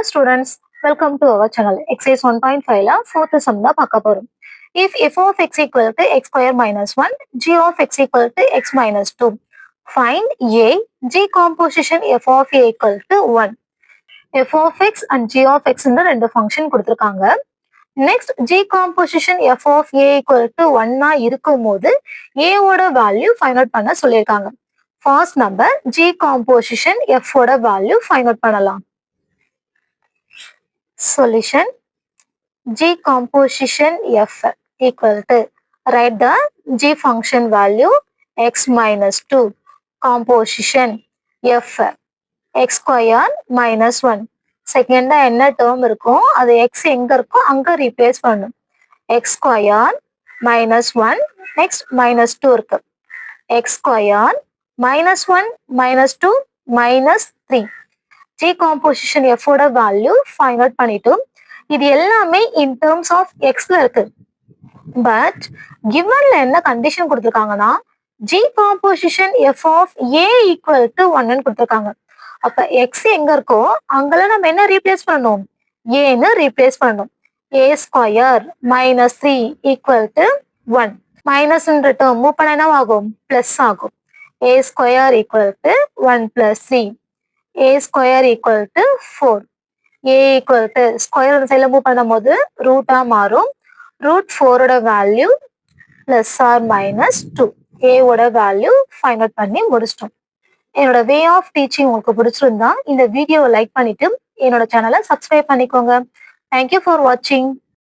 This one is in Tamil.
students, welcome to our channel. Exercise 1.5 la fourth sum da பார்க்க போறோம். If f of x equal to x square minus 1, g of x equal to x minus 2, find a, g composition f of a equal to 1. f of x and g of x ன்ற ரெண்டு ஃபங்க்ஷன் கொடுத்திருக்காங்க. Next g composition f of a equal to 1 இருக்கும்போது a ஓட வேல்யூ ஃபைண்ட் அவுட் பண்ண சொல்லியிருக்காங்க. ஃபர்ஸ்ட் நம்ம g composition f ஓட வேல்யூ ஃபைண்ட் அவுட் பண்ணலாம். Solution g composition f equal to, write the g function value x minus 2 composition f x square minus 1. செகண்டா என்ன டேர்ம் இருக்கும் அது x எங்க இருக்கோ அங்க ரீப்ளேஸ் பண்ணணும். x square minus 1 next minus 2 இருக்கு. x square minus 1 minus 2 minus 3. g composition f ஓட வேல்யூ ஃபைண்ட் அவுட் பண்ணிட்டோம். இது எல்லாமே இன் டேர்ம்ஸ் ஆஃப் எக்ஸ்ல இருக்கு. பட் கிவன்ல என்ன கண்டிஷன் கொடுத்துருக்காங்கன்னா g composition f of a equal to 1 கொடுத்துருக்காங்க. அப்ப எக்ஸ் எங்க இருக்கோ அங்கெல்லாம் நம்ம என்ன ரீப்ளேஸ் பண்ணணும், ஏன்னு ரீப்ளேஸ் பண்ணணும். a square minus 3 equal to 1. மைனஸ்ன்ற டேர்ம் மூவ் பண்ண என்ன ஆகும், பிளஸ் ஆகும். a square equal to 1 plus 3. a square equal to 4. a equal to square சைடில் மூவ் பண்ணும் போது ரூட்டா மாறும். ரூட் 4 ஓட value plus or minus 2. a ஓட வேல்யூ ஃபைண்ட் அவுட் பண்ணி முடிச்சிட்டோம். என்னோட வே ஆஃப் டீச்சிங் உங்களுக்கு பிடிச்சிருந்தா இந்த வீடியோவை லைக் பண்ணிட்டு என்னோட சேனலை சப்ஸ்கிரைப் பண்ணிக்கோங்க. தேங்க்யூ ஃபார் வாட்சிங்.